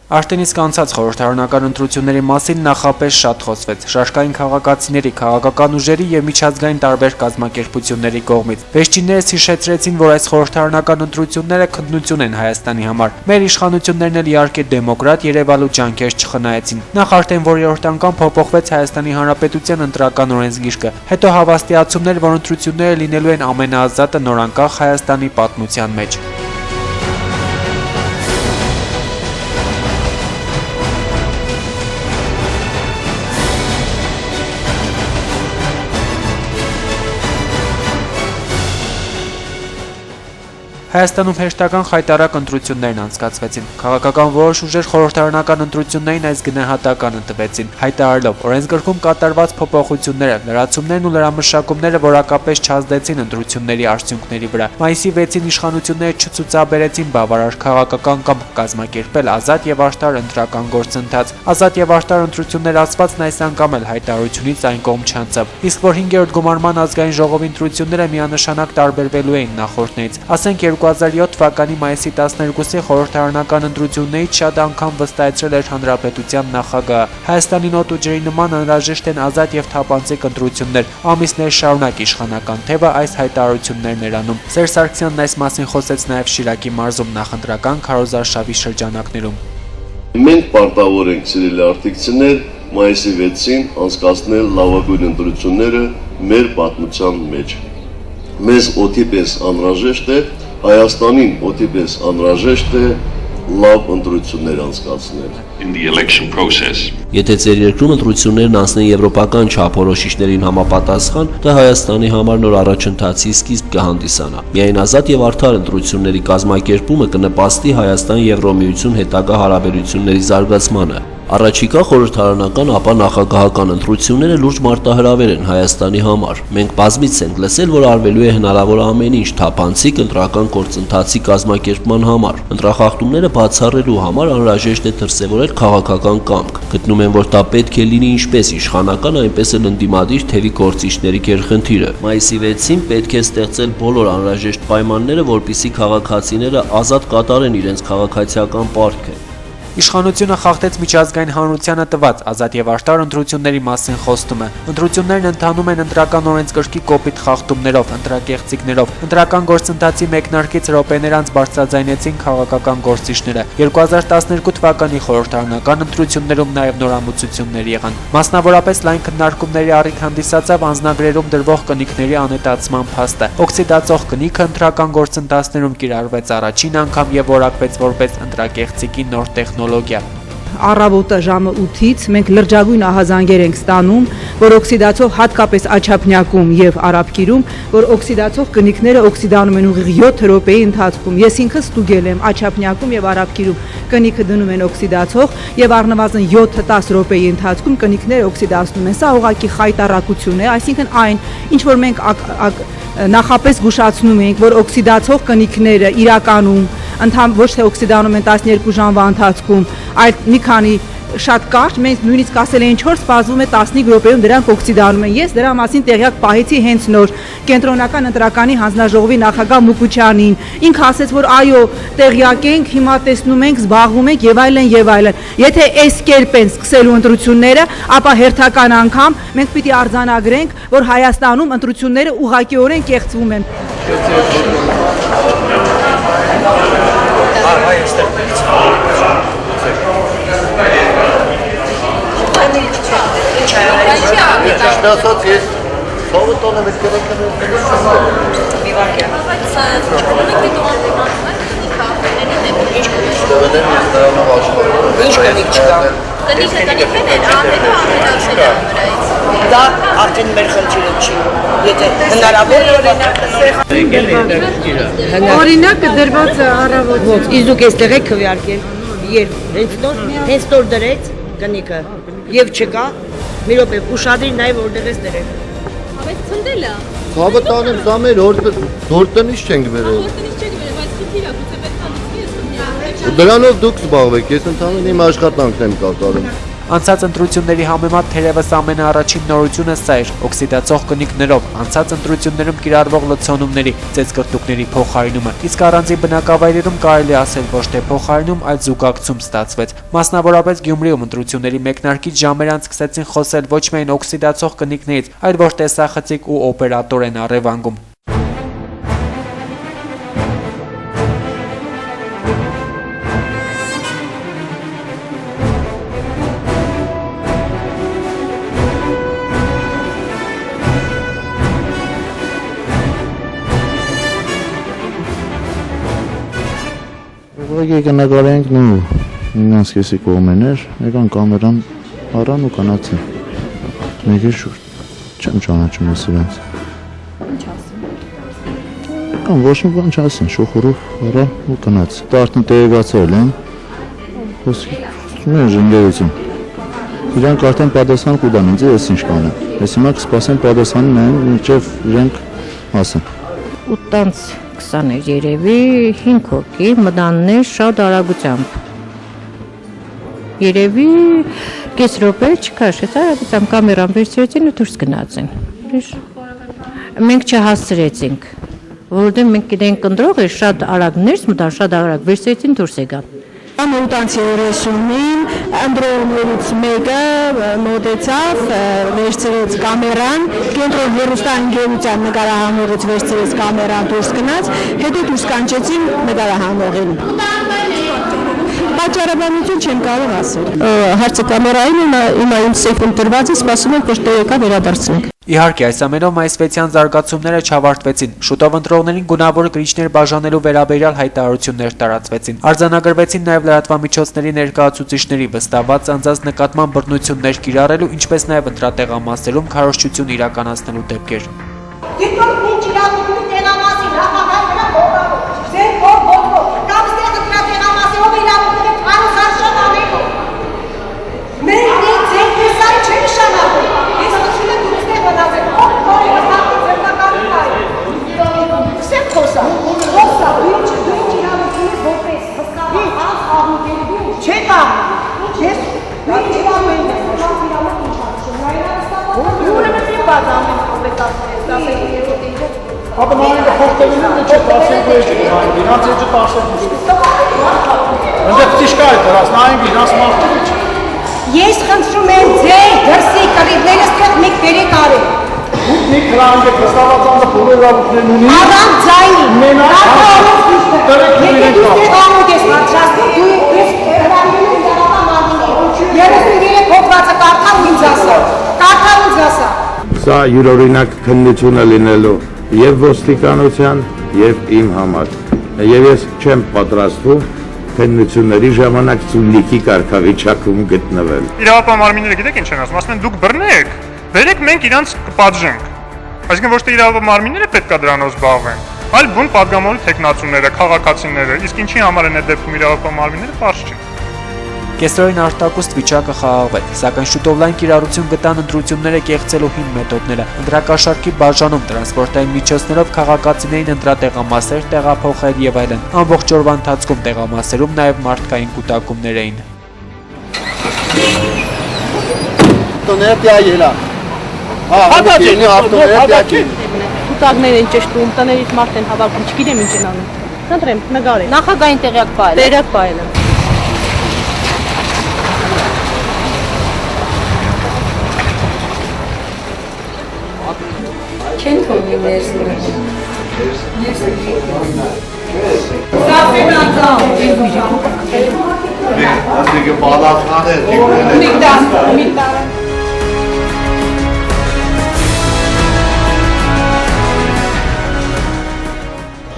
Արդեն իսկ անցած խորհրդարանական ընտրությունների մասին նախապես շատ խոսվեց շարժկային քաղաքացիների, քաղաքական ուժերի եւ միջազգային տարբեր կազմակերպությունների կողմից։ Վերջիններս հիշեցրեցին, որ այս խորհրդարանական ընտրությունները քննություն են Հայաստանի համար։ Մեր իշխանություններն էլ իհարկե դեմոկրատ երևալու ջանքեր չխնայեցին։ Նախ արդեն որերորդ անգամ փոփոխվեց Հայաստանի Հանրապետության ընտրական օրենսգիրքը, հետո հավաստիացումներ, որ ընտրությունները լինելու են ամենաազատը նորանկախ Հայաստանի պատմության մեջ։ Հայաստանում հեշտական խայտարակ ընտրություններն անցկացվեցին։ Քաղաքական որոշ ուժեր խորհրդարանական ընտրություններին այս գնահատականը տվեցին, հայտարարելով օրենսգրքում կատարված փոփոխությունները, լրացումներն ու լրամշակումները որակապես չազդեցին ընտրությունների արդյունքների վրա։ Մայիսի 6-ին իշխանությունները չցուցաբերեցին բավարար քաղաքական կամ կազմակերպել ազատ եւ արդար ընտրական գործընթաց։ Ազատ եւ արդար ընտրություններ ասվածն այս անգամ էլ հայտարարությունից այն կողմ չանցավ։ Իսկ որ 5-րդ գումարման ազգային ժողովի ընտրությունները միանշանակ տարբերվելու էին նախորդներից։ Ասենք 2007 թվականի մայիսի 12-ի խորհրդարանական ընտրություններից շատ անգամ վստահեցրել էր հանրապետության նախագահը։ Հայաստանի նոտ ու ջրի նման անհրաժեշտ են ազատ եւ թափանցիկ ընտրություններ, ամիսներ շարունակ իշխանական թեվը այս հայտարարություններն էր անում։ Սերժ Սարգսյանն այս մասին խոսեց նաեւ Շիրակի մարզում նախընտրական քարոզարշավի շրջանակներում։ Մենք պարտավոր ենք սիրելի արտիքցիներ մայիսի 6-ին անցկացնել լավագույն ընտրությունները մեր պատմության մեջ։ Մեզ օդիպես անհրաժեշտ է Հայաստանին օդիպես անհրաժեշտ է լավ ընտրություններ անցկացնել։ Եթե ձեր երկրում ընտրություններն անցնեն եվրոպական չափորոշիչներին համապատասխան, դա Հայաստանի համար նոր առաջընթացի սկիզբ կհանդիսանա։ Միայն ազատ եւ արդար ընտրությունների կազմակերպումը կնպաստի Հայաստան-Եվրոմիություն հետագա հարաբերությունների զարգացմանը։ Առաջիկա խորհրդարանական, ապա նախագահական ընտրությունները լուրջ մարտահրավեր են Հայաստանի համար։ Մենք բազմից ենք լսել, որ արվելու է հնարավոր ամեն ինչ թափանցիկ ընտրական գործընթացի կազմակերպման համար։ Ընտրախախտումները բացառելու համար անհրաժեշտ է դրսևորել քաղաքական կամք։ Գտնում են, որ դա պետք է լինի ինչպես իշխանական, այնպես էլ ընդդիմադիր թևի գործիչների գերխնդիրը։ Մայիսի 6-ին պետք է ստեղծել բոլոր անհրաժեշտ պայմանները, որպեսզի քաղաքացիները ազատ կատարեն իրենց քաղաքացիական պարտքը։ Իշխանությունը խախտեց միջազգային հանրությանը տված ազատ եւ արդար ընտրությունների մասին խոստումը։ Ընտրություններն ընթանում են ընտրական օրենսգրքի կոպիտ խախտումներով, ընտրակեղծիքներով։ Ընտրական գործընթացի մեկնարկից րոպեներ անց բարձրաձայնեցին քաղաքական գործիչները։ 2012 թվականի խորհրդարանական ընտրություններում նաեւ նորամուծություններ եղան։ Մասնավորապես լայն քննարկումների առիթ հանդիսացավ անձնագրերում դրվող կնիքների անհետացման փաստը։ Օքսիդացող կնիքը ընտրական գործընթացներում կիրառվեց առաջին անգամ եւ որակվեց որպես ընտրակեղծիքի նոր տեխնոլոգիա։ Առավոտը ժամը 8-ից մենք լրջագույն ահազանգեր ենք ստանում, որ օքսիդացող հատկապես աչափնյակում եւ արաբկիրում, որ օքսիդացող կնիքները օքսիդանում են ուղիղ 7 րոպեի ընթացքում։ Ես ինքս ստուգել եմ աչափնյակում եւ արաբկիրում կնիքը դնում են օքսիդացող եւ առնվազն 7-10 րոպեի ընթացքում կնիքները օքսիդացնում են։ Սա ուղղակի խայտարակություն է, այսինքն այն, ինչ որ մենք նախապես զգուշացնում ենք, որ օքսիդացող կնիքները իրականում ոչ թե օքսիդանում են 12 ժամվա ընթացքում, այլ մի քանի շատ կարճ, մենք նույնիսկ ասել էին 4 սպասվում է 15 րոպեում դրանք օքսիդանում են։ Ես դրա մասին տեղյակ պահեցի հենց նոր կենտրոնական ընտրականի հանձնաժողովի նախագահ Մուկուչյանին։ Ինքը ասեց, որ այո, տեղյակ ենք, հիմա տեսնում ենք, զբաղվում ենք եւ այլն եւ այլն։ Եթե այս կերպ են սկսելու ընտրությունները, ապա հերթական անգամ մենք պիտի արձանագրենք, որ Հայաստանում ընտրությունները ուղղակիորեն կեղծվում են։ Ասած ես ցավը տոնեմ այդ Դա արդեն մեր խնդիրը չի, եթե հնարավոր Օրինակը դրված է առավոտ։ Իսկ դուք այստեղ եք քվեարկել, հենց նոր դրեց կնիկը եւ չկա, մի րոպե ուշադրի նայ որտեղ ես դրել։ Բայց ցնդել է։ ցավը տանեմ դա մեր հորտնից չենք վերել։ Հորտնից չեք վերել, բայց քիթիրա գուցե պետք է լսի ես։ Դրանով դուք զբաղվեք, ես ընդհանուր իմ աշխատանքն եմ կատարում։ Անցած ընտրությունների համեմատ թերևս ամենաառաջին նորությունը սա էր՝ օքսիդացող կնիկներով անցած ընտրություններում կիրառվող լցոնումների ծեծկրտուկների փոխարինումը, իսկ առանձին բնակավայրերում կարելի ասել ոչ թե փոխարինում, այլ զուգակցում ստացվեց։ Մասնավորապես Գյումրիում ընտրությունների մեկնարկից ժամեր անց սկսեցին խոսել ոչ միայն օքսիդացող կնիկներից, այլ որ տեսախցիկ ու օպերատոր են առևանգում։ Ուղղակի նկարենք նույնս քեսի կողմեներ, եկան կամերան առան ու կանացին։ Մեկի շուրջ չեմ ճանաչում ես իրենց։ Ինչ ասում։ Կամ ոչ մի բան չասին, շուխուրով առան ու կանաց։ Արդեն տեղեկացել են։ Խոսքի մեր ժենգերություն։ Իրանք արդեն պատասխան կուտան ինձ, ես ինչ կանեմ։ Ես հիմա կսպասեմ պատասխանին այն, մինչև իրենք ասեն։ 8:20 էր երևի 5 հոգի մտաններ շատ արագությամբ։ Երևի կես րոպե չքաշեց արագությամբ կամերան վերցրեցին ու դուրս գնացին։ Մենք չհասցրեցինք, որովհետև մենք գիտենք կնդրող էր շատ արագ ներս մտան, շատ արագ վերցրեցին դուրս եկան։ Ամուտանցի 30-ին անդրոներից մեկը մոտեցավ, վերցրեց կամերան, կենտրոն հեռուստաընկերության նկարահանողից վերցրեց կամերան դուրս գնաց, հետո դուրս կանչեցին նկարահանողին։ Պատճառաբանություն չեմ կարող ասել։ Հարցը կամերային իմ սեյֆում դրված է, սպասում ենք, որ տեղեկա վերադարձնենք։ Իհարկե, այս ամենով մայիսվեցյան զարգացումները չավարտվեցին։ Շուտով ընտրողներին գունավոր կրիչներ բաժանելու վերաբերյալ հայտարարություններ տարածվեցին։ Արձանագրվեցին նաև լրատվամիջոցների ներկայացուցիչների վստահված անձանց նկատմամբ բռնություններ կիրառելու, ինչպես նաև ընտրատեղամասերում քարոզչություն իրականացնելու դեպքեր։ Ես խնդրում եմ ձեր դրսի կռիվները ստեղ մեկ բերեք արել։ Մի քրան է վստահված անձը բոլոր իրավունքներն ունի։ Առանց ձայնի։ Մենակ աղոտ ես պատրաստում, դու ես հրավիրում եմ դարավա մարմինի։ 33 հոդվածը կարդա ու ինձ ասա։ Կարդա ու ինձ ասա։ Սա յուրօրինակ քննություն է լինելու եւ ոստիկանության եւ իմ համար։ Եվ ես չեմ պատրաստվում քննությունների ժամանակ ցուլիկի կարգավիճակում գտնվել։ Իրավապահ մարմինները գիտեք ինչ են ասում են դուք բռնեք, բերեք մենք իրանց կպատժենք։ Այսինքն ոչ թե իրավապահ մարմինները պետք է դրանով զբաղվեն, այլ բուն падգամավորի տեխնացուները, քաղաքացիները, իսկ ինչի համար են այդ դեպքում իրավապահ մարմինները պարզ չէ։ Կեսօրին արտակուստ վիճակը խաղաղվեց, սակայն շուտով լայն կիրառություն գտան ընտրությունները կեղծելու հին մեթոդները։ Ընտրակաշառքի բաժանում, տրանսպորտային միջոցներով քաղաքացիներին ընտրատեղամասեր տեղափոխել եւ այլն։ Ամբողջ օրվա ընթացքում տեղամասերում նաև մարդկային կուտակումներ էին։ Կուտակներ են ճշտում, տներից մարդ են հավաքում, չգիտեմ ինչ են անում։ Խնդրեմ, նկարեք։ Նախագահային տեղյակ պահել։ Տեղյակ պահել եմ։ Չեն թողնի ներսնի։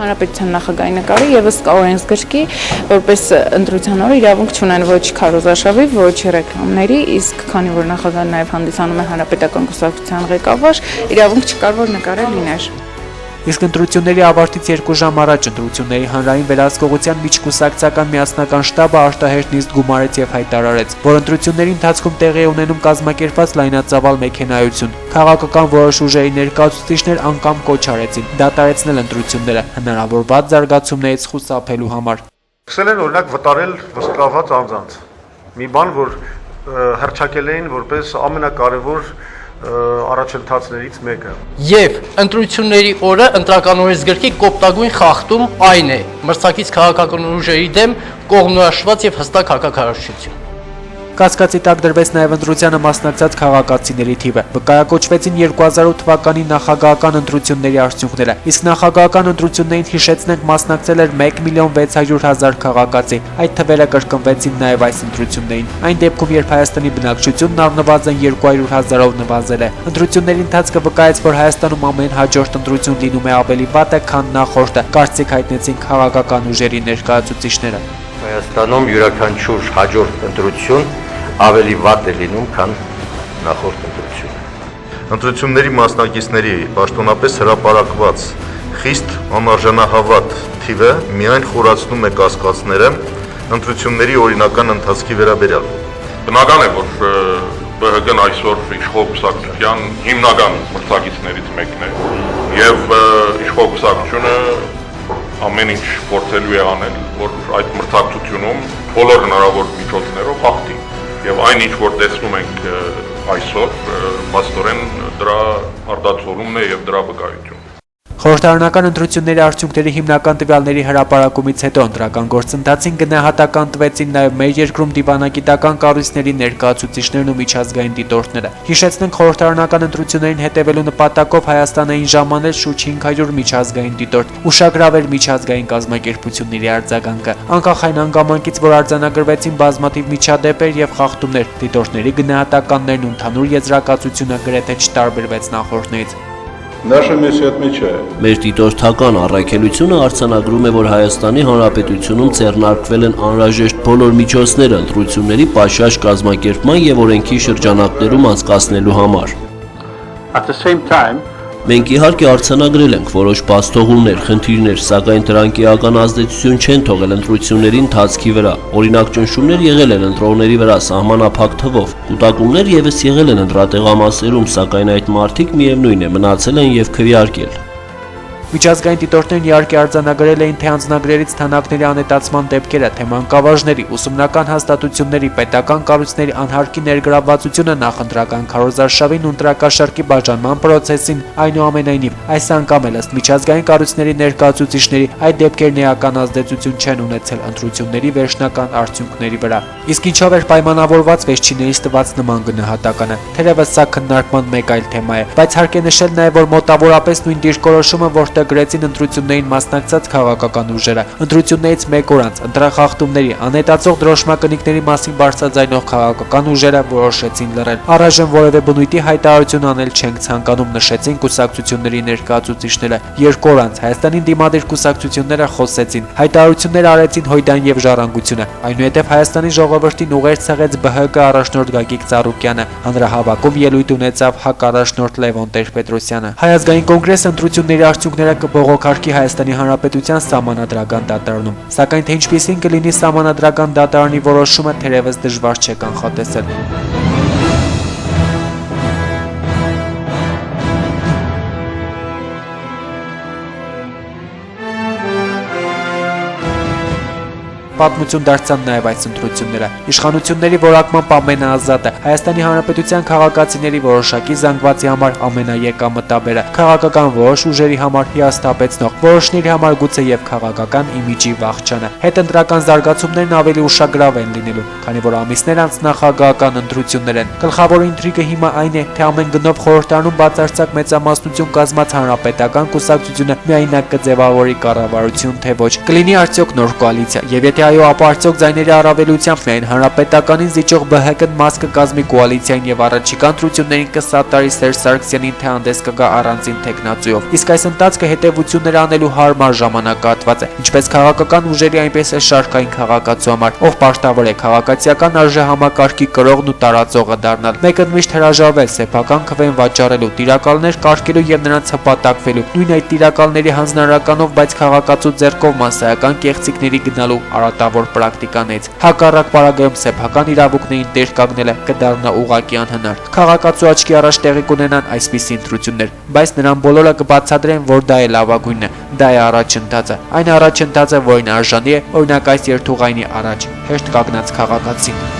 Հանրապետության նախագահի նկարը եւս կա օրենսգրքի, որպես ընտրության օրը իրավունք չունեն ոչ քարոզարշավի, ոչ ռեկլամների, իսկ քանի որ նախագահն նաեւ հանդիսանում է հանրապետական կուսակցության ղեկավար, իրավունք չկար որ նկարը լիներ։ Իսկ ընտրությունների ավարտից 2 ժամ առաջ ընտրությունների հանրային վերահսկողության միջկուսակցական միասնական շտաբը արտահերթ նիստ գումարեց եւ հայտարարեց, որ ընտրությունների ընթացքում տեղի է ունենում կազմակերպված լայնածավալ մեքենայություն։ Քաղաքական որոշ ուժերի ներկայացուցիչներ անգամ կոչ արեցին դադարեցնել ընտրությունները հնարավոր վատ զարգացումներից խուսափելու համար։ Սկսել են օրինակ վտարել վստահված անձանց։ Մի բան, որ հռչակել էին որպես ամենակարևոր առաջընթացներից մեկը։ Եվ ընտրությունների օրը ընտրական օրենսգրքի կոպտագույն խախտում այն է մրցակից քաղաքական ուժերի դեմ կողմնորոշված եւ հստակ հակակարողություն։ Կասկածի տակ դրվեց նաև ընտրությանը մասնակցած քաղաքացիների թիվը։ Վկայակոչվեցին 2008 թվականի նախագահական ընտրությունների արդյունքները, իսկ նախագահական ընտրություններին հիշեցնենք մասնակցել էր 1,600,000 քաղաքացի։ Այդ թվերը կրկնվեցին նաև այս ընտրություններին։ Այն դեպքում, երբ Հայաստանի բնակչությունն առնվազն 200,000-ով նվազել է։ Ընտրությունների ընթացքը վկայեց, որ Հայաստանում ամեն հաջորդ ընտրություն լինում է ավելի վատ, քան նախորդը, կարծիք հայտնեցին քաղաքական ուժերի ներկայացուցիչները։ Հայաստանում յուրաքանչյուր հաջորդ ընտրություն ավելի վատ է լինում, քան նախորդ ընտրությունը։ Ընտրությունների մասնակիցների պաշտոնապես հրապարակված խիստ անարժանահավատ թիվը միայն խորացնում է կասկածները ընտրությունների օրինական ընթացքի վերաբերյալ։ Բնական է, որ ԲՀԿ-ն այսօր իշխող կուսակցության հիմնական մրցակիցներից մեկն է եւ իշխող կուսակցությունը ամեն ինչ փորձելու է անել, որ այդ մրցակցությունում բոլոր հնարավոր միջոցներով հաղթի։ Եվ այն ինչ որ տեսնում ենք այսօր, փաստորեն դրա արդացոլումն է եւ դրա վկայությունը։ Խորհրդարանական ընտրությունների արդյունքների հիմնական տվյալների հրապարակումից հետո ընտրական գործընթացին գնահատական տվեցին նաև մեր երկրում դիվանագիտական կառույցների ներկայացուցիչներն ու միջազգային դիտորդները։ Հիշեցնենք, խորհրդարանական ընտրություններին հետևելու նպատակով Հայաստանային ժամանել շուրջ 500 միջազգային դիտորդ, ուշագրավ էր միջազգային կազմակերպությունների արձագանքը։ Անկախ այն հանգամանքից, որ արձանագրվեցին բազմաթիվ միջադեպեր եւ խախտումներ, դիտորդների գնահատականներն ու ընդհանուր եզրակացությունը գրեթե չտարբերվեց նախորդներից։ Մեր դիտորդական առաքելությունը արձանագրում է, որ Հայաստանի Հանրապետությունում ձեռնարկվել են անհրաժեշտ բոլոր միջոցները ընտրությունների պատշաճ կազմակերպման եւ օրենքի շրջանակներում անցկացնելու համար։ Մենք իհարկե արձանագրել ենք որոշ բացթողումներ, խնդիրներ, սակայն դրանք էական ազդեցություն չեն թողել ընտրությունների ընթացքի վրա։ Օրինակ ճնշումներ եղել են ընտրողների վրա սահմանափակ թվով, կուտակումներ ևս եղել են ընտրատեղամասերում, սակայն այդ մարդիկ միևնույն է մնացել են եւ քվեարկել։ Միջազգային դիտորդներն իհարկե արձանագրել էին թե անձնագրերից թանակների անետացման դեպքերը, թե մանկավարժների, ուսումնական հաստատությունների, պետական կառույցների անհարկի ներգրավվածությունը նախընտրական քարոզարշավին ու ընտրակաշառքի բաժանման պրոցեսին, այնուամենայնիվ, այս անգամ էլ ըստ միջազգային կառույցների ներկայացուցիչների այդ դեպքերն էական ազդեցություն չեն ունեցել ընտրությունների վերջնական արդյունքների վրա։ Իսկ ինչով էր պայմանավորված վերջիններիս տված նման գնահատականը։ Թերևս սա քննարկման մեկ այլ թեմա է, բայց հարկ է նշել նաև, որ մոտավորապես նույն դիրքորոշումը, որտեղ գրեցին ընտրություններին մասնակցած քաղաքական ուժերը։ Ընտրություններից մեկ օր անց ընտրախախտումների, անհետացող դրոշմակնիկների մասին բարձրաձայնող քաղաքական ուժերը որոշեցին լռել։ Առայժմ որևէ բնույթի հայտարարություն անել չենք ցանկանում, նշեցին կուսակցությունների ներկայացուցիչները։ Երկու օր անց Հայաստանի դիմադիր կուսակցությունները խոսեցին, հայտարարություններ արեցին Հույդան եւ Ժառանգությունը։ Այնուհետև Հայաստանի ժողովրդին ուղերձ ցեղեց ԲՀԿ առաջնորդ Գագիկ Ծառուկյանը։ Հանրահավաքում ելույթ ունեցավ ՀԱԿ առաջնորդ Լևոն Տեր-Պետրոսյանը։ Հայ ազգային կոնգրեսը ընտրությունների արդյունքները կբողոքարկի Հայաստանի Հանրապետության սահմանադրական դատարանում, սակայն թե ինչպիսին կլինի սահմանադրական դատարանի որոշումը թերևս դժվար չէ կանխատեսել։ Պատմություն դարձան նաև այս ընտրությունները։ Իշխանությունների որակմամբ ամենաազատը, Հայաստանի Հանրապետության քաղաքացիների որոշակի զանգվածի համար ամենաեկամտաբերը, քաղաքական որոշ ուժերի համար հիասթափեցնող, որոշների համար գուցե եւ քաղաքական իմիջի վախճանը։ Հետընտրական զարգացումներն ավելի ուշագրավ են լինելու, քանի որ ամիսներ անց նախագահական ընտրություններ են։ Գլխավոր ինտրիգը հիմա այն է, թե ամեն գնով խորհրդարանում բացարձակ մեծամասնություն կազմած հանրապետական կուսակցությունը միայնակ կձևավորի կառավարություն, թե ոչ։ Կլինի արդյոք նոր կոալիցիա, եւ եթե այո, ապա արդյոք ձայների առավելությամբ միայն հանրապետականին զիջող ԲՀԿ-ն մաս կկազմի կոալիցիային եւ առաջիկա ընտրություններին կսատարի Սերժ Սարգսյանին, թե հանդես կգա առանձին տեխնացուով։ Իսկ այս ընթացքը հետեւություններ անելու հարմար ժամանակահատված է, ինչպես քաղաքական ուժերի, այնպես էլ շարքային քաղաքացու համար, ով պարտավոր է քաղաքացիական արժեհամակարգի կրողն ու տարածողը դառնալ։ Մեկը միշտ հրաժարվել սեփական քվեն վաճառելու, տիրակալներ կարգելու եւ նրանց հպատակվելու, նույն այդ տիրակալների հանձնարարականով, բայց քաղաքացու ձեռքով մասսայական կեղծիքների գնալու արատավոր պրակտիկանից։ Հակառակ պարագայում սեփական իրավունքներին դեր կանգնելը կդառնա ուղղակի անհնար։ Քաղաքացու աչքի առաջ տեղի կունենան այսպիսի ընտրություններ, բայց նրան բոլորը կբացատրեն, որ դա է լավագույնը, դա է առաջընթացը, այն առաջընթացը, որին արժանի է օրինակ այս երթուղայինի առաջ, հեշտ կանգնած քաղաքացին։